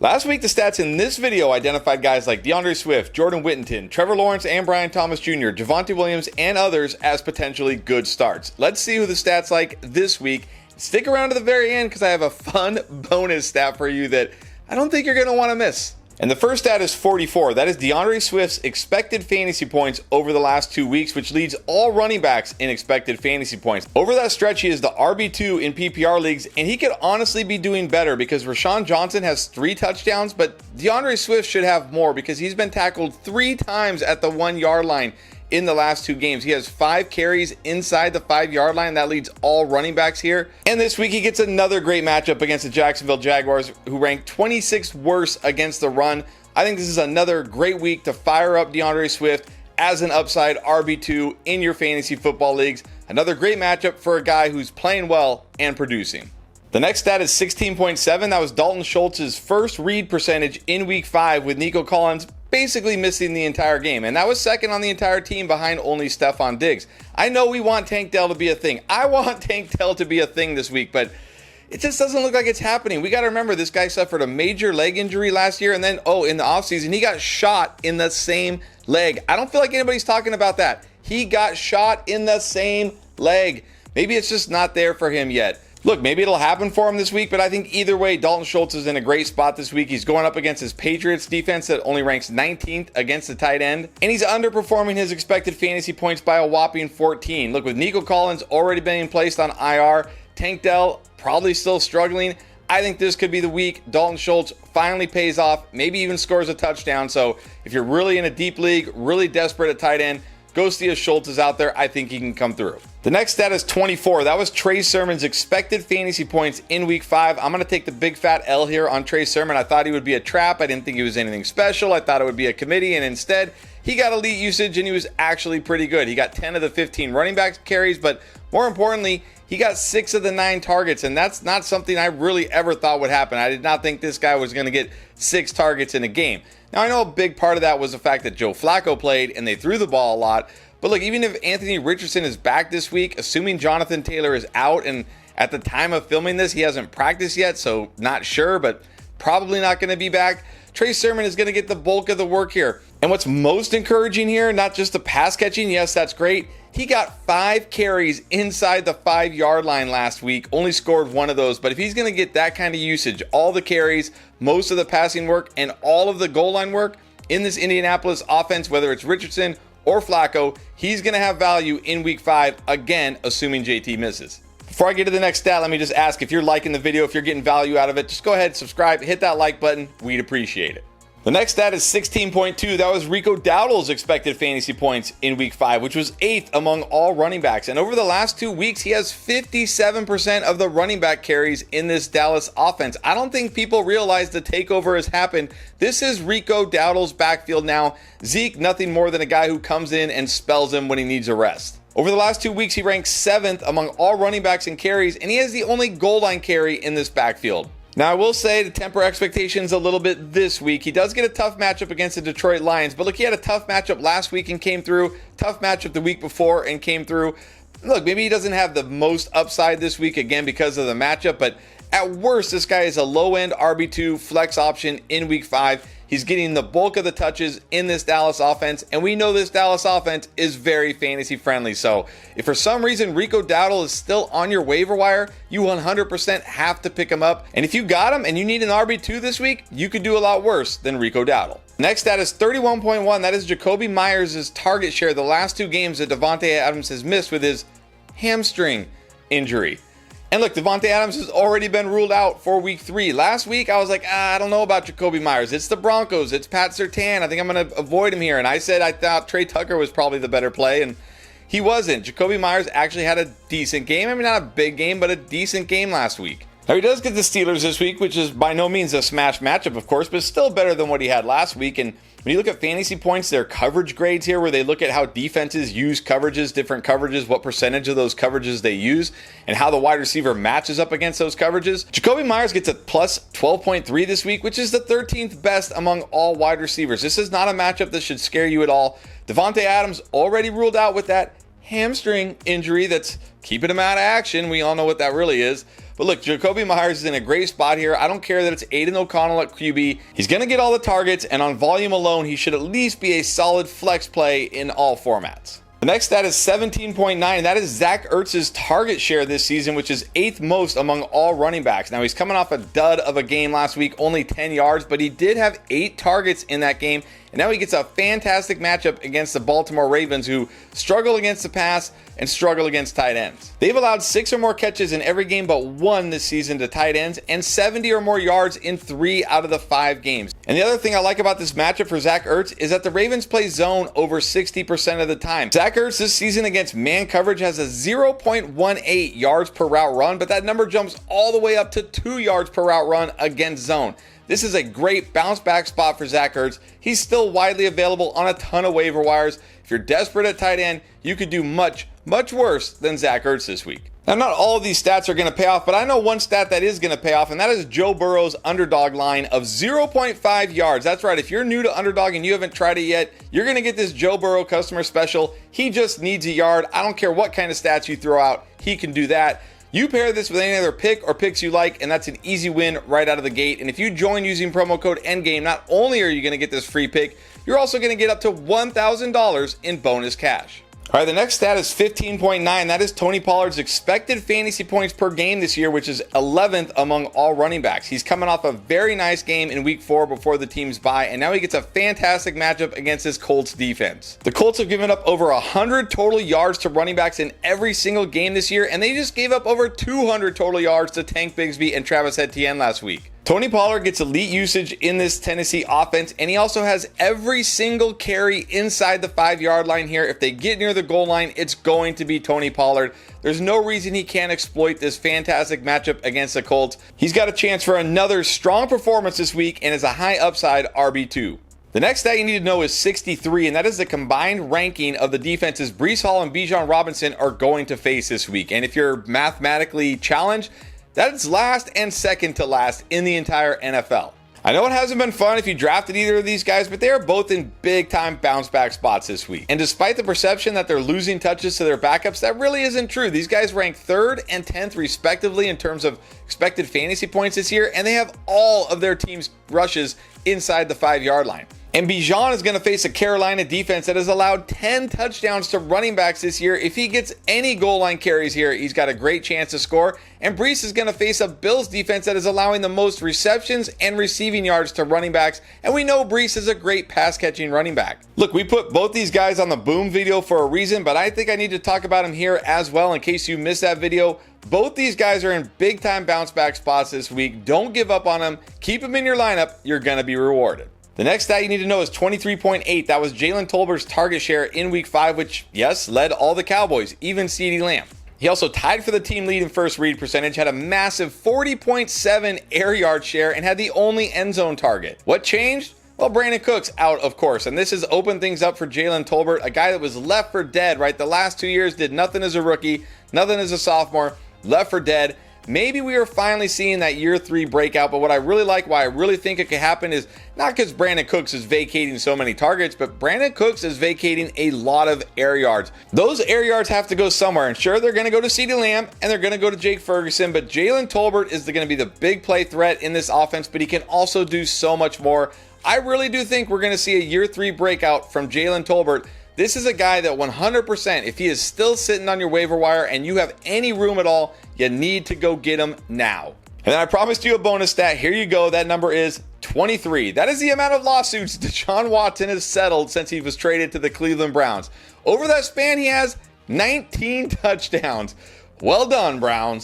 Last week, the stats in this video identified guys like DeAndre Swift, Jordan Whittington, Trevor Lawrence, and Brian Thomas Jr., Javonte Williams, and others as potentially good starts. Let's see who the stats like this week. Stick around to the very end because I have a fun bonus stat for you that I don't think you're going to want to miss. And the first stat is 44. That is DeAndre Swift's expected fantasy points over the last 2 weeks, which leads all running backs in expected fantasy points. Over that stretch, he is the RB2 in PPR leagues, and he could honestly be doing better because Rashawn Johnson has 3 touchdowns, but DeAndre Swift should have more because he's been tackled 3 times at the 1 yard line in the last 2 games. He has 5 carries inside the 5 yard line. That leads all running backs here. And this week he gets another great matchup against the Jacksonville Jaguars, who rank 26th worst against the run. I think this is another great week to fire up DeAndre Swift as an upside RB2 in your fantasy football leagues. Another great matchup for a guy who's playing well and producing. The next stat is 16.7. That was Dalton Schultz's first read percentage in week 5 with Nico Collins basically missing the entire game. And that was second on the entire team behind only Stefon Diggs. I know we want Tank Dell to be a thing. I want Tank Dell to be a thing this week, but it just doesn't look like it's happening. We got to remember this guy suffered a major leg injury last year, and then, in the offseason, he got shot in the same leg. I don't feel like anybody's talking about that. He got shot in the same leg. Maybe it's just not there for him yet. Look, maybe it'll happen for him this week, but I think either way, Dalton Schultz is in a great spot this week. He's going up against his Patriots defense that only ranks 19th against the tight end, and he's underperforming his expected fantasy points by a whopping 14. Look, with Nico Collins already being placed on IR, Tank Dell probably still struggling. I think this could be the week Dalton Schultz finally pays off, maybe even scores a touchdown. So if you're really in a deep league, really desperate at tight end, go see if Schultz is out there. I think he can come through. The next stat is 24. That was Trey Sermon's expected fantasy points in week 5. I'm going to take the big fat L here on Trey Sermon. I thought he would be a trap. I didn't think he was anything special. I thought it would be a committee, and instead he got elite usage and he was actually pretty good. He got 10 of the 15 running back carries, but more importantly, he got 6 of the 9 targets, and that's not something I really ever thought would happen. I did not think this guy was going to get 6 targets in a game. Now, I know a big part of that was the fact that Joe Flacco played and they threw the ball a lot. But look, even if Anthony Richardson is back this week, assuming Jonathan Taylor is out, and at the time of filming this, he hasn't practiced yet, so not sure, but probably not going to be back, Trey Sermon is going to get the bulk of the work here. And what's most encouraging here, not just the pass catching, yes, that's great. He got 5 carries inside the 5 yard line last week, only scored 1 of those. But if he's going to get that kind of usage, all the carries, most of the passing work, and all of the goal line work in this Indianapolis offense, whether it's Richardson or Flacco, he's going to have value in week 5, again, assuming JT misses. Before I get to the next stat, let me just ask, if you're liking the video, if you're getting value out of it, just go ahead, subscribe, hit that like button. We'd appreciate it. The next stat is 16.2. That was Rico Dowdle's expected fantasy points in week 5, which was 8th among all running backs. And over the last 2 weeks, he has 57% of the running back carries in this Dallas offense. I don't think people realize the takeover has happened. This is Rico Dowdle's backfield now. Zeke, nothing more than a guy who comes in and spells him when he needs a rest. Over the last 2 weeks, he ranks 7th among all running backs in carries, and he has the only goal line carry in this backfield. Now, I will say to temper expectations a little bit this week. He does get a tough matchup against the Detroit Lions, but look, he had a tough matchup last week and came through, tough matchup the week before and came through. Look, maybe he doesn't have the most upside this week, again, because of the matchup, but at worst, this guy is a low-end RB2 flex option in week 5. He's getting the bulk of the touches in this Dallas offense, and we know this Dallas offense is very fantasy friendly. So if for some reason Rico Dowdle is still on your waiver wire, you 100% have to pick him up. And if you got him and you need an RB2 this week, you could do a lot worse than Rico Dowdle. Next stat is 31.1. That is Jakobi Meyers' target share the last 2 games that Davante Adams has missed with his hamstring injury. And look, Davante Adams has already been ruled out for week 3. Last week, I was like, I don't know about Jakobi Meyers. It's the Broncos. It's Pat Surtain. I think I'm going to avoid him here. And I said I thought Trey Tucker was probably the better play, and he wasn't. Jakobi Meyers actually had a decent game. I mean, not a big game, but a decent game last week. Now, he does get the Steelers this week, which is by no means a smash matchup, of course, but still better than what he had last week. And when you look at fantasy points, their coverage grades here, where they look at how defenses use coverages, different coverages, what percentage of those coverages they use, and how the wide receiver matches up against those coverages. Jakobi Meyers gets a plus 12.3 this week, which is the 13th best among all wide receivers. This is not a matchup that should scare you at all. Davante Adams already ruled out with that hamstring injury that's keeping him out of action. We all know what that really is. But look, Jakobi Meyers is in a great spot here. I don't care that it's Aiden O'Connell at QB. He's going to get all the targets, and on volume alone, he should at least be a solid flex play in all formats. The next stat is 17.9. That is Zach Ertz's target share this season, which is 8th most among all running backs. Now, he's coming off a dud of a game last week, only 10 yards, but he did have 8 targets in that game. And now he gets a fantastic matchup against the Baltimore Ravens, who struggle against the pass and struggle against tight ends. They've allowed 6 or more catches in every game but 1 this season to tight ends, and 70 or more yards in 3 out of the 5 games. And the other thing I like about this matchup for Zach Ertz is that the Ravens play zone over 60% of the time. Zach Ertz this season against man coverage has a 0.18 yards per route run, but that number jumps all the way up to 2 yards per route run against zone. This is a great bounce back spot for Zach Ertz. He's still widely available on a ton of waiver wires. If you're desperate at tight end, you could do much worse than Zach Ertz this week. Now, not all of these stats are going to pay off, but I know one stat that is going to pay off, and that is Joe Burrow's underdog line of 0.5 yards. That's right. If you're new to underdog and you haven't tried it yet, you're going to get this Joe Burrow customer special. He just needs a yard. I don't care what kind of stats you throw out. He can do that. You pair this with any other pick or picks you like, and that's an easy win right out of the gate. And if you join using promo code ENDGAME, not only are you going to get this free pick, you're also going to get up to $1,000 in bonus cash. All right, the next stat is 15.9. That is Tony Pollard's expected fantasy points per game this year, which is 11th among all running backs. He's coming off a very nice game in week 4 before the team's bye, and now he gets a fantastic matchup against his Colts defense. The Colts have given up over 100 total yards to running backs in every single game this year, and they just gave up over 200 total yards to Tank Bigsby and Travis Etienne last week. Tony Pollard gets elite usage in this Tennessee offense, and he also has every single carry inside the 5-yard line here. If they get near the goal line, it's going to be Tony Pollard. There's no reason he can't exploit this fantastic matchup against the Colts. He's got a chance for another strong performance this week and is a high upside RB2. The next stat you need to know is 63, and that is the combined ranking of the defenses Breece Hall and Bijan Robinson are going to face this week. And if you're mathematically challenged, that's last and second to last in the entire NFL. I know it hasn't been fun if you drafted either of these guys, but they are both in big-time bounce-back spots this week. And despite the perception that they're losing touches to their backups, that really isn't true. These guys rank 3rd and 10th respectively in terms of expected fantasy points this year, and they have all of their team's rushes inside the 5-yard line. And Bijan is going to face a Carolina defense that has allowed 10 touchdowns to running backs this year. If he gets any goal line carries here, he's got a great chance to score. And Breece is going to face a Bills defense that is allowing the most receptions and receiving yards to running backs. And we know Breece is a great pass-catching running back. Look, we put both these guys on the Boom video for a reason, but I think I need to talk about them here as well in case you missed that video. Both these guys are in big-time bounce-back spots this week. Don't give up on them. Keep them in your lineup. You're going to be rewarded. The next stat you need to know is 23.8. That was Jalen Tolbert's target share in week 5, which, yes, led all the Cowboys, even CeeDee Lamb. He also tied for the team lead in first read percentage, had a massive 40.7 air yard share, and had the only end zone target. What changed? Well, Brandon Cooks out, of course, and this has opened things up for Jalen Tolbert, a guy that was left for dead, right? The last 2 years did nothing as a rookie, nothing as a sophomore, left for dead. Maybe we are finally seeing that year 3 breakout, but what I really like, why I really think it could happen is not because Brandon Cooks is vacating so many targets, but Brandon Cooks is vacating a lot of air yards. Those air yards have to go somewhere, and sure, they're going to go to CeeDee Lamb, and they're going to go to Jake Ferguson, but Jalen Tolbert is going to be the big play threat in this offense, but he can also do so much more. I really do think we're going to see a year 3 breakout from Jalen Tolbert. This is a guy that 100%, if he is still sitting on your waiver wire and you have any room at all, you need to go get him now. And then I promised you a bonus stat. Here you go. That number is 23. That is the amount of lawsuits Deshaun Watson has settled since he was traded to the Cleveland Browns. Over that span, he has 19 touchdowns. Well done, Browns.